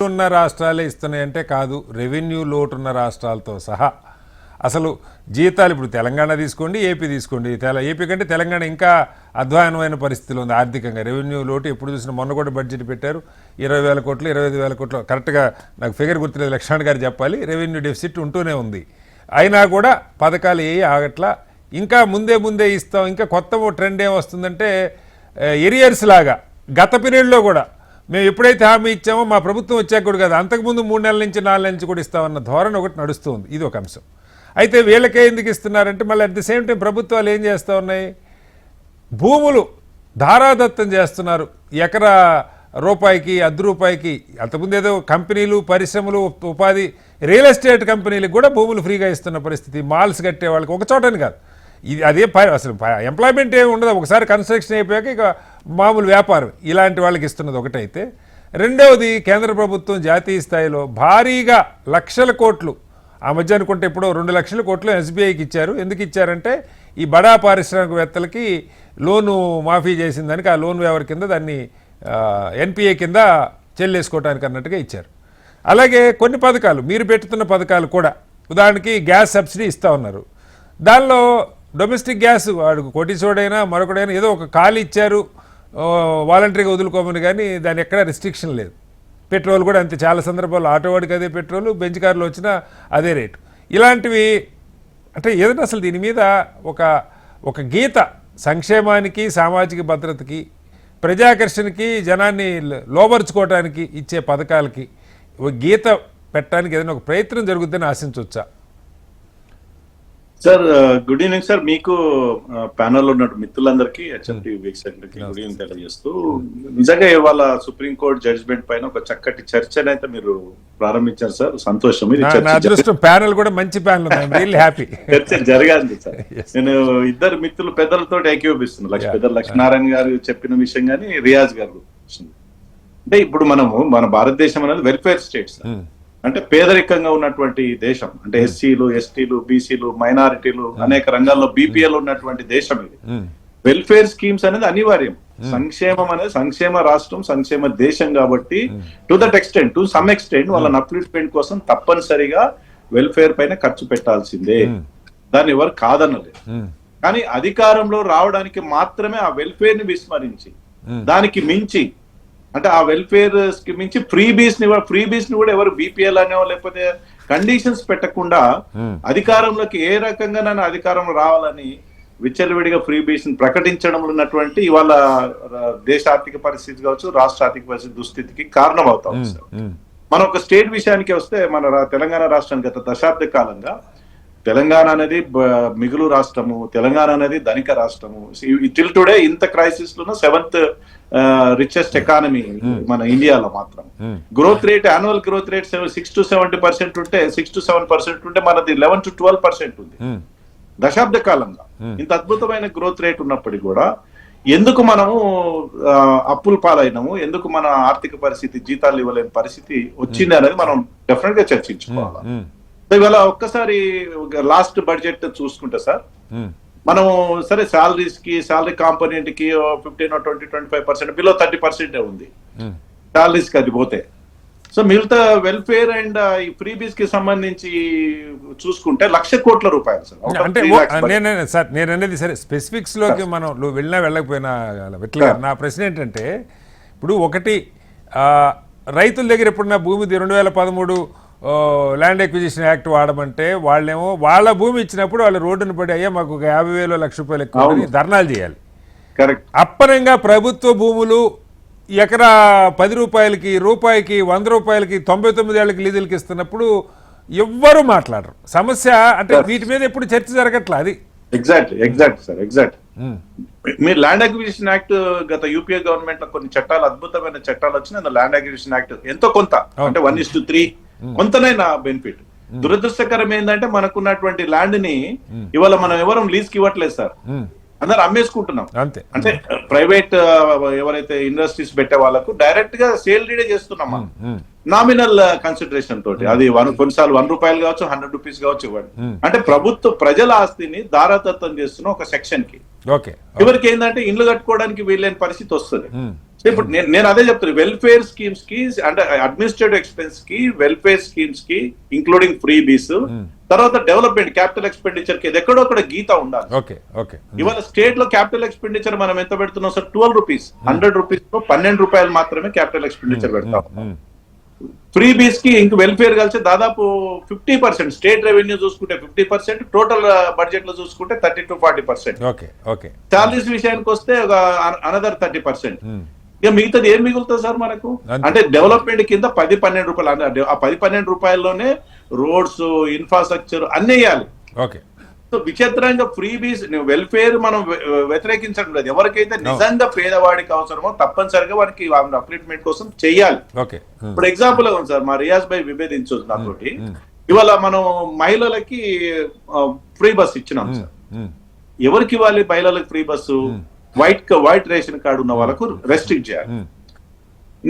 ఉన్న రాష్ట్రాలే ఇస్తున్నాయంటే కాదు, రెవెన్యూ లోటు ఉన్న రాష్ట్రాలతో సహా. అసలు జీతాలు ఇప్పుడు తెలంగాణ తీసుకోండి, ఏపీ తీసుకోండి. ఏపీ కంటే తెలంగాణ ఇంకా అధ్వానమైన పరిస్థితిలో ఉంది ఆర్థికంగా. రెవెన్యూ లోటు ఎప్పుడు చూసినా, మొన్న కూడా బడ్జెట్ పెట్టారు 20,000 కోట్లు 25,000 కోట్లు, కరెక్ట్గా నాకు ఫిగర్ గుర్తులేదు, లక్ష్మణ్ గారు చెప్పాలి. రెవెన్యూ డెఫిసిట్ ఉంటూనే ఉంది. అయినా కూడా పథకాలు ఏ ఆగట్లా. ఇంకా ముందే ఇస్తాం. ఇంకా కొత్త ట్రెండ్ ఏమొస్తుందంటే ఎరియర్స్ లాగా గత పీరియడ్లో కూడా మేము ఎప్పుడైతే హామీ ఇచ్చామో మా ప్రభుత్వం వచ్చాక కూడా కదా, అంతకుముందు 3 నెలల నుంచి 4 నెలల నుంచి కూడా ఇస్తామన్న ధోరణి ఒకటి నడుస్తుంది. ఇది ఒక అంశం. అయితే వీళ్ళకే ఎందుకు ఇస్తున్నారంటే మళ్ళీ అట్ ది సేమ్ టైం ప్రభుత్వాలు ఏం చేస్తూ ఉన్నాయి, భూములు ధారాదత్తం చేస్తున్నారు. ఎకరా రూపాయికి ₹1 అంతకుముందు ఏదో కంపెనీలు పరిశ్రమలు ఉపాధి రియల్ ఎస్టేట్ కంపెనీలకు కూడా భూములు ఫ్రీగా ఇస్తున్న పరిస్థితి. మాల్స్ కట్టే వాళ్ళకి ఒక చోటని కాదు, ఇది అదే అసలు ఎంప్లాయ్మెంట్ ఏమి ఉండదు. ఒకసారి కన్స్ట్రక్షన్ అయిపోయాక ఇక మామూలు వ్యాపారం. ఇలాంటి వాళ్ళకి ఇస్తున్నది ఒకటైతే, రెండవది కేంద్ర ప్రభుత్వం జాతీయ స్థాయిలో భారీగా లక్షల కోట్లు, ఆ మధ్య అనుకుంటే ఇప్పుడు 2 లక్షల కోట్లు ఎస్బీఐకి ఇచ్చారు. ఎందుకు ఇచ్చారంటే ఈ బడా పారిశ్రామికవేత్తలకి లోను మాఫీ చేసిన దానికి, ఆ లోన్ వ్యవహార కింద దాన్ని ఎన్పిఏ కింద చెల్లేసుకోవడానికి అన్నట్టుగా ఇచ్చారు. అలాగే కొన్ని పథకాలు మీరు పెట్టుతున్న పథకాలు కూడా, ఉదాహరణకి గ్యాస్ సబ్సిడీ ఇస్తూ ఉన్నారు. దానిలో డొమెస్టిక్ గ్యాస్ వాడు కోటీసోడైనా మరొకడైనా ఏదో ఒక ఖాళీ ఇచ్చారు వాలంటరీగా వదులుకోమని, కానీ దాని ఎక్కడా రిస్ట్రిక్షన్ లేదు. పెట్రోల్ కూడా అంతే, చాలా సందర్భాల్లో ఆటో వాడికి అదే పెట్రోల్, బెంచ్ కార్లు వచ్చినా అదే రేటు. ఇలాంటివి అంటే ఏదైనా అసలు దీని మీద ఒక గీత, సంక్షేమానికి సామాజిక భద్రతకి ప్రజాకర్షణకి జనాన్ని లోబరుచుకోవడానికి ఇచ్చే పథకాలకి ఒక గీత పెట్టడానికి ఏదైనా ఒక ప్రయత్నం జరుగుతుందని ఆశించవచ్చా? Sir good evening sir. మీకు ప్యానెల్లో ఉన్న మిత్రులందరికీ హెచ్ఎంటీ వీక్షకులకి గుడ్ ఈవినింగ్ తెలియజేస్తూ, నిజంగా ఇవాళ సుప్రీంకోర్టు జడ్జిమెంట్ పైన ఒక చక్కటి చర్చను అయితే మీరు ప్రారంభించారు సార్. సంతోషం. ప్యానెల్ కూడా మంచి ప్యానెల్, హ్యాపీ చర్చ జరగాలి సార్. నేను ఇద్దరు మిత్రులు పెద్దలతో ఏకీభవిస్తున్నాను. పెద్దలు లక్ష్మీనారాయణ గారు చెప్పిన విషయం కానీ రియాజ్ గారు, అంటే ఇప్పుడు మన భారతదేశం అనేది వెల్ఫేర్ స్టేట్ సార్. అంటే పేదరికంగా ఉన్నటువంటి దేశం, అంటే ఎస్సీలు, ఎస్టీలు, బీసీలు, మైనారిటీలు, అనేక రంగాల్లో బీపీఎల్ ఉన్నటువంటి దేశం ఇది. వెల్ఫేర్ స్కీమ్స్ అనేది అనివార్యం. సంక్షేమం అనేది, సంక్షేమ రాష్ట్రం, సంక్షేమ దేశం కాబట్టి టు సమ్ ఎక్స్టెంట్ వాళ్ళ అప్లిట్మెంట్ కోసం తప్పనిసరిగా వెల్ఫేర్ పైన ఖర్చు పెట్టాల్సిందే. దాన్ని ఎవరు కాదనలేదు. కానీ అధికారంలో రావడానికి మాత్రమే ఆ వెల్ఫేర్ ని విస్మరించి, దానికి మించి అంటే ఆ వెల్ఫేర్ కి మించి ఫ్రీబీస్ ని కూడా ఎవరు బీపీఎల్ అనేో లేకపోతే కండిషన్స్ పెట్టకుండా అధికారంలోకి ఏ రకంగా నన్ను అధికారంలో రావాలని విచ్చలవిడిగా ఫ్రీబీస్ ని ప్రకటించడంలో ఉన్నటువంటి ఇవాళ దేశ ఆర్థిక పరిస్థితి కావచ్చు, రాష్ట్ర ఆర్థిక పరిస్థితి దుస్థితికి కారణం అవుతా ఉంది సార్. మనం ఒక స్టేట్ విషయానికి వస్తే, మన తెలంగాణ రాష్ట్రానికి గత దశాబ్ద కాలంగా తెలంగాణ అనేది మిగులు రాష్ట్రము, తెలంగాణ అనేది ధనిక రాష్ట్రము. టిల్ టుడే ఇంత క్రైసిస్ లోనూ 7th రిచెస్ట్ ఎకానమీ మన ఇండియాలో మాత్రం. Growth rate, annual growth rate 6 to 7% ఉంటే, 6 to 7% ఉంటే మనది 11 to 12% ఉంది. దశాబ్ద కాలంగా ఇంత అద్భుతమైన గ్రోత్ రేట్ ఉన్నప్పటికీ కూడా ఎందుకు మనము అప్పుల పాలైనము, ఎందుకు మన ఆర్థిక పరిస్థితి జీతాలు ఇవ్వలేని పరిస్థితి వచ్చింది అనేది మనం డెఫినెట్ గా చర్చించుకోవాలి. ఇవాళ ఒక్కసారి లాస్ట్ బడ్జెట్ చూసుకుంటే సార్, మనం సరే శాలరీ కాంపోనెంట్ కి 15 or 20-25% బిలో 30% ఉంది శాలరీస్ కి అది పోతే. సో మిగతా వెల్ఫేర్ అండ్ ఈ ఫ్రీబీస్ కి సంబంధించి చూసుకుంటే ₹1,00,000 కోట్ల సార్. అంటే నేను అనేది సరే స్పెసిఫిక్స్ లోకి మనం వెళ్ళినా వెళ్ళకపోయినా, నా ప్రశ్న ఏంటంటే, ఇప్పుడు ఒకటి రైతుల దగ్గర ఎప్పుడున్న భూమి 2013 ల్యాండ్ ఎక్విజిషన్ యాక్ట్ వాడమంటే వాళ్ళేమో వాళ్ళ భూమి ఇచ్చినప్పుడు వాళ్ళు రోడ్డును పడి, అయ్యా మాకు ఒక 50,000 ₹1,00,000 ఎక్కువ ధర్నాలు చేయాలి. అప్పనంగా ప్రభుత్వ భూములు ఎకరా ₹10కి, రూపాయికి, ₹100కి, 99 ఏళ్ళకి లీజులకి ఇస్తున్నప్పుడు ఎవ్వరూ మాట్లాడరు. సమస్య అంటే వీటి మీద ఎప్పుడు చర్చ జరగట్లా. అది ఎగ్జాక్ట్ సార్. మీరు ల్యాండ్ అక్విజిషన్ యాక్ట్ గత యూపీఏ గవర్నమెంట్ లో కొన్ని చట్టాలు, అద్భుతమైన చట్టాలు వచ్చినాయి. ల్యాండ్ అక్విజిషన్ యాక్ట్ ఎంతో కొంత, అంటే 1:3 కొంతనైనా బెనిఫిట్. దురదృష్టకరం ఏంటంటే మనకున్నటువంటి ల్యాండ్ ని ఇవాళ మనం ఎవరు లీజ్ కి ఇవ్వట్లేదు సార్, అందరు అమ్మేసుకుంటున్నాం. అంటే ప్రైవేట్ ఎవరైతే ఇండస్ట్రీస్ పెట్టే వాళ్ళకు డైరెక్ట్ గా సేల్ డీడే చేస్తున్నాం నామినల్ కన్సిడరేషన్ తోటి. అది కొన్నిసార్లు ₹1 కావచ్చు, ₹100 కావచ్చు ఇవ్వండి. అంటే ప్రజల ఆస్తిని దారాదత్తం చేస్తున్న ఒక సెక్షన్ కి ఎవరికి ఏంటంటే ఇండ్లు కట్టుకోవడానికి వీలైన పరిస్థితి వస్తుంది. సో ఇప్పుడు నేను అదే చెప్తాను, వెల్ఫేర్ స్కీమ్స్ కి అంటే అడ్మినిస్ట్రేటివ్ ఎక్స్పెన్స్ కి, వెల్ఫేర్ స్కీమ్స్ కి ఇంక్లూడింగ్ ఫ్రీ బీస్, తర్వాత డెవలప్మెంట్ క్యాపిటల్ ఎక్స్పెండిచర్ కి ఎక్కడో ఒక గీత ఉండాలి. Okay okay. ఇవాళ స్టేట్ లో క్యాపిటల్ ఎక్స్పెండిచర్ మనం ఎంత పెడుతున్నాం సార్? 12 రూపీస్. 100 రూపీస్ లో 12 రూపాయలు మాత్రమే క్యాపిటల్ ఎక్స్పెండిచర్ పెడతాం. ఫ్రీ బీస్ కి ఇంక వెల్ఫేర్ కలిసి దాదాపు 50%, స్టేట్ రెవెన్యూ చూసుకుంటే 50%, టోటల్ బడ్జెట్ లో చూసుకుంటే 30 to 40%. Okay okay. సాలరీస్ విషయానికి వస్తే ఒక అనదర్ 30%. ఇక మిగతాది ఏం మిగులుతుంది సార్ మనకు? అంటే డెవలప్మెంట్ కింద 10-12 రూపాయలు, ఆ 10-12 రూపాయల్లోనే రోడ్స్, ఇన్ఫ్రాస్ట్రక్చర్ అన్ని వేయాలి. ఓకే. సో విచిత్రంగా ఫ్రీ బీస్, వెల్ఫేర్ మనం వ్యతిరేకించడం లేదు. ఎవరికైతే నిజంగా పేదవాడికి అవసరమో తప్పనిసరిగా వాడికి అప్లిట్మెంట్ కోసం చెయ్యాలి. ఓకే. ఇప్పుడు ఎగ్జాంపుల్ ఉంది సార్, మా రియాజ్ భాయ్ విభేదించవచ్చు నాతోటి. ఇవాళ మనం మహిళలకి ఫ్రీ బస్ ఇచ్చినాం సార్. ఎవరికి ఇవ్వాలి మహిళలకు free bus? White ration card ఉన్న వాళ్ళకు రెస్ట్రిక్ట్ చేయాలి.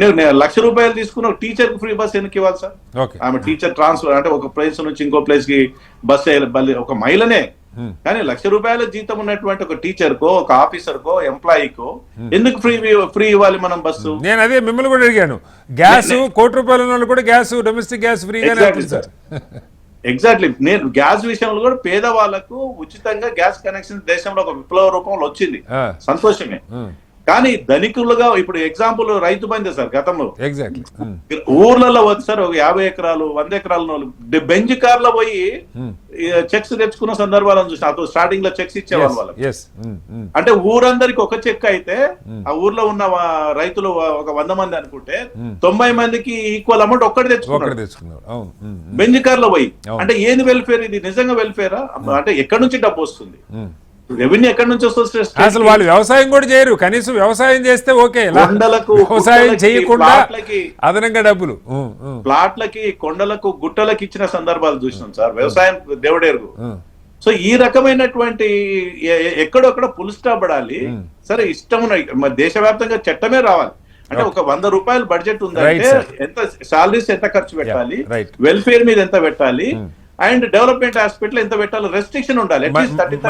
నేను 1,00,000 రూపాయలు తీసుకున్న ఒక టీచర్ కి ఫ్రీ బస్ ఎందుకు ఇవ్వాలి సార్? ఆమె టీచర్ ట్రాన్స్ఫర్ అంటే ఒక ప్లేస్ నుంచి ఇంకో ప్లేస్ కి బస్ ఒక మహిళనే, కానీ 1,00,000 రూపాయల జీతం ఉన్నటువంటి ఒక టీచర్ కో, ఒక ఆఫీసర్ కో, ఎంప్లాయీకో ఎందుకు ఫ్రీ ఇవ్వాలి మనం బస్సు? నేను అదే మిమ్మల్ని కూడా అడిగాను. గ్యాస్ ₹1,00,00,000 ఉన్న వాళ్ళు కూడా గ్యాస్, డొమెస్టిక్ గ్యాస్ ఫ్రీగానే అవుతుంది సార్. ఎగ్జాక్ట్లీ. నేను గ్యాస్ విషయంలో కూడా పేదవాళ్లకు ఉచితంగా గ్యాస్ కనెక్షన్ దేశంలో ఒక విప్లవ రూపంలో వచ్చింది, సంతోషమే. కానీ ధనికులుగా ఇప్పుడు ఎగ్జాంపుల్ రైతు బందే సార్. గతంలో ఎగ్జాక్ట్లీ ఊర్లలో వచ్చి సార్ ఒక 50 ఎకరాలు 100 ఎకరాల బెంజ్ కార్ లో పోయి చెక్స్ తెచ్చుకున్న సందర్భాలను చూసిన. స్టార్టింగ్ లో చెక్స్ ఇచ్చేవాళ్ళు వాళ్ళకి. అంటే ఊరందరికి ఒక చెక్ అయితే ఆ ఊర్లో ఉన్న రైతులు ఒక 100 మంది అనుకుంటే 90 మందికి ఈక్వల్ అమౌంట్ ఒక్కటి తెచ్చుకున్నారు బెంజ్ కార్ లో పోయి. అంటే ఏది వెల్ఫేర్ ఇది? నిజంగా వెల్ఫేరా? అంటే ఎక్కడి నుంచి డబ్బు వస్తుంది? రెవెన్యూ ఎక్కడి నుంచి వస్తుంది? అసలు వాళ్ళు వ్యవసాయం కూడా చేయరు. కనీసం వ్యవసాయం చేస్తే ఓకే, వ్యవసాయం చేయకుండా అదనంగా డబ్బులు ప్లాట్లకి, కొండలకు, గుట్టలకు ఇచ్చిన సందర్భాలు చూసినాం సార్. వ్యవసాయం దేవుడేరుగు. సో ఈ రకమైనటువంటి ఎక్కడొక్కడ పుల్ స్టాప్ పడాలి. సరే, ఇష్టం ఉన్న దేశవ్యాప్తంగా చట్టమే రావాలి. అంటే ఒక 100 రూపాయలు బడ్జెట్ ఉందంటే ఎంత సాలరీస్ ఎంత ఖర్చు పెట్టాలి, వెల్ఫేర్ మీద ఎంత పెట్టాలి, అండ్ డెవలప్మెంట్ ఆస్పెక్ట్ లో ఎంత పెట్టాలి, రెస్ట్రిక్షన్ ఉండాలి. అట్లీస్ట్ 30